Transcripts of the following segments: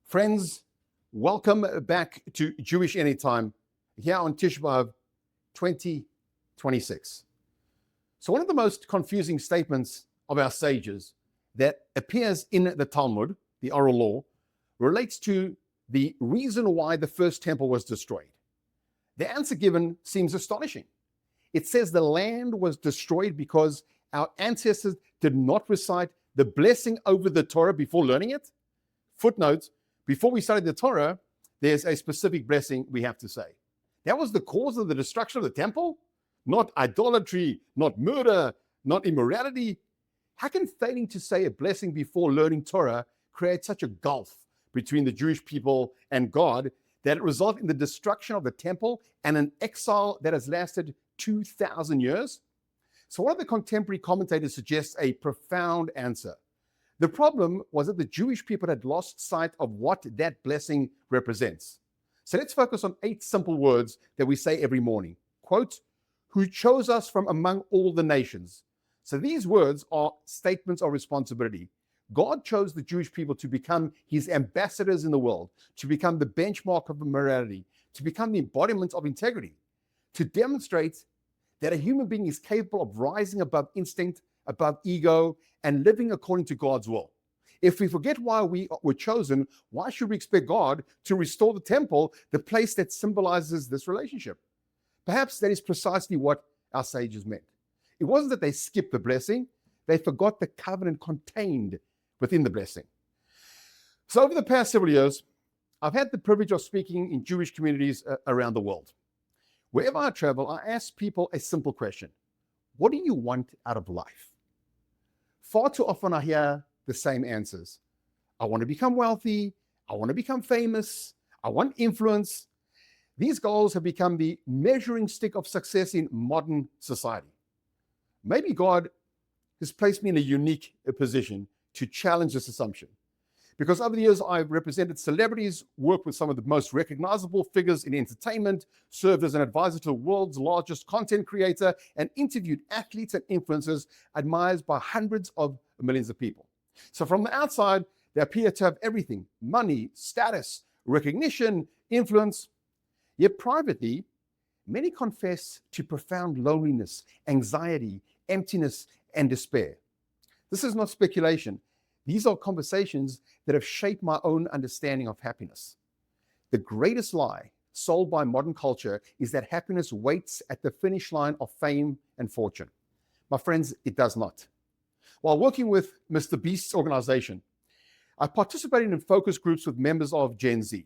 Friends, welcome back to Jewish Anytime here on Tisha B'Av 2026. So one of the most confusing statements of our sages that appears in the Talmud, the oral law, relates to the reason why the first temple was destroyed. The answer given seems astonishing. It says the land was destroyed because our ancestors did not recite the blessing over the Torah before learning it. Footnote, before we study the Torah, there's a specific blessing we have to say. That was the cause of the destruction of the temple? Not idolatry, not murder, not immorality. How can failing to say a blessing before learning Torah create such a gulf between the Jewish people and God that it resulted in the destruction of the temple and an exile that has lasted 2,000 years? So one of the contemporary commentators suggests a profound answer. The problem was that the Jewish people had lost sight of what that blessing represents. So let's focus on 8 simple words that we say every morning. Quote, who chose us from among all the nations. So these words are statements of responsibility. God chose the Jewish people to become his ambassadors in the world, to become the benchmark of morality, to become the embodiment of integrity, to demonstrate that a human being is capable of rising above instinct, above ego, and living according to God's will. If we forget why we were chosen, why should we expect God to restore the temple, the place that symbolizes this relationship? Perhaps that is precisely what our sages meant. It wasn't that they skipped the blessing, they forgot the covenant contained within the blessing. So over the past several years, I've had the privilege of speaking in Jewish communities around the world. Wherever I travel, I ask people a simple question. What do you want out of life? Far too often I hear the same answers. I want to become wealthy. I want to become famous. I want influence. These goals have become the measuring stick of success in modern society. Maybe God has placed me in a unique position to challenge this assumption. Because over the years, I've represented celebrities, worked with some of the most recognizable figures in entertainment, served as an advisor to the world's largest content creator, and interviewed athletes and influencers admired by hundreds of millions of people. So from the outside, they appear to have everything: money, status, recognition, influence. Yet privately, many confess to profound loneliness, anxiety, emptiness, and despair. This is not speculation. These are conversations that have shaped my own understanding of happiness. The greatest lie sold by modern culture is that happiness waits at the finish line of fame and fortune. My friends, it does not. While working with Mr. Beast's organization, I participated in focus groups with members of Gen Z.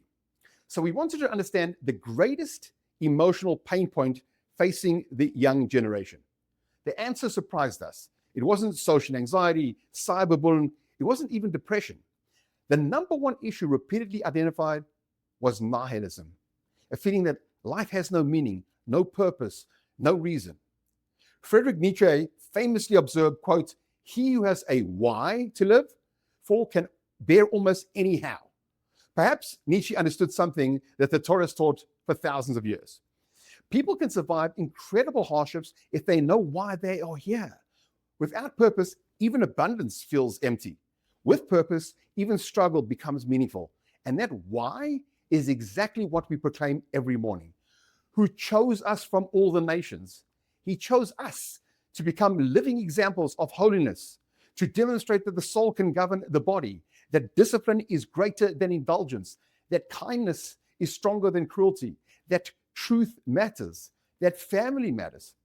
So we wanted to understand the greatest emotional pain point facing the young generation. The answer surprised us. It wasn't social anxiety, cyberbullying. It wasn't even depression. The number one issue repeatedly identified was nihilism, a feeling that life has no meaning, no purpose, no reason. Friedrich Nietzsche famously observed, quote, he who has a why to live for can bear almost any how. Perhaps Nietzsche understood something that the Torah has taught for thousands of years. People can survive incredible hardships if they know why they are here. Without purpose, even abundance feels empty. With purpose, even struggle becomes meaningful. And that why is exactly what we proclaim every morning. Who chose us from all the nations. He chose us to become living examples of holiness, to demonstrate that the soul can govern the body, that discipline is greater than indulgence, that kindness is stronger than cruelty, that truth matters, that family matters,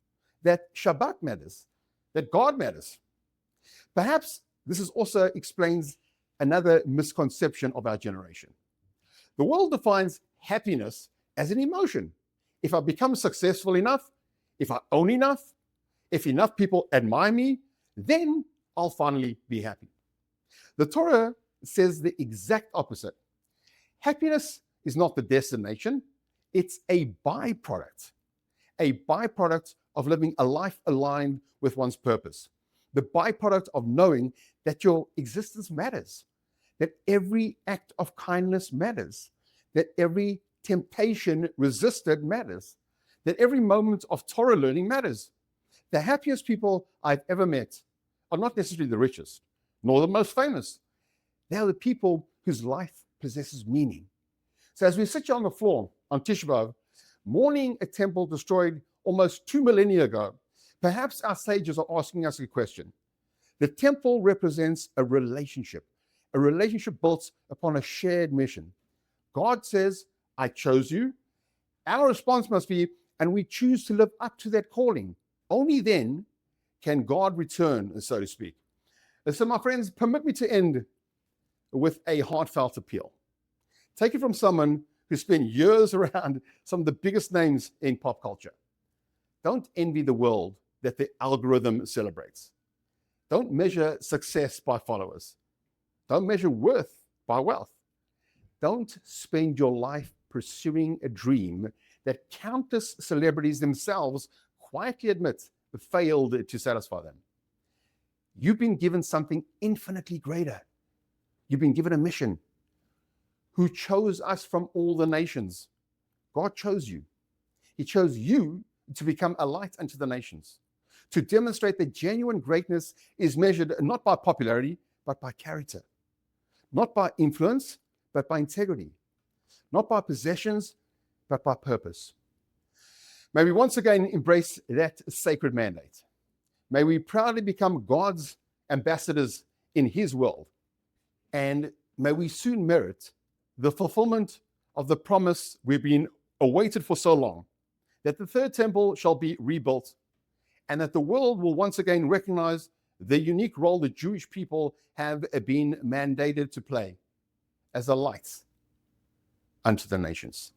that Shabbat matters, that God matters. Perhaps this also explains another misconception of our generation. The world defines happiness as an emotion. If I become successful enough, if I own enough, if enough people admire me, then I'll finally be happy. The Torah says the exact opposite. Happiness is not the destination, it's a byproduct of living a life aligned with one's purpose. The byproduct of knowing that your existence matters, that every act of kindness matters, that every temptation resisted matters, that every moment of Torah learning matters. The happiest people I've ever met are not necessarily the richest, nor the most famous. They are the people whose life possesses meaning. So as we sit here on the floor on Tisha B'Av, mourning a temple destroyed almost 2 millennia ago, perhaps our sages are asking us a question. The temple represents a relationship built upon a shared mission. God says, I chose you. Our response must be, and we choose to live up to that calling. Only then can God return, so to speak. And so, my friends, permit me to end with a heartfelt appeal. Take it from someone who spent years around some of the biggest names in pop culture. Don't envy the world that the algorithm celebrates. Don't measure success by followers. Don't measure worth by wealth. Don't spend your life pursuing a dream that countless celebrities themselves quietly admit failed to satisfy them. You've been given something infinitely greater. You've been given a mission. Who chose us from all the nations? God chose you. He chose you to become a light unto the nations, to demonstrate that genuine greatness is measured not by popularity, but by character, not by influence, but by integrity, not by possessions, but by purpose. May we once again embrace that sacred mandate. May we proudly become God's ambassadors in his world, and may we soon merit the fulfillment of the promise we've been awaited for so long, that the third temple shall be rebuilt, and that the world will once again recognize the unique role the Jewish people have been mandated to play as a light unto the nations.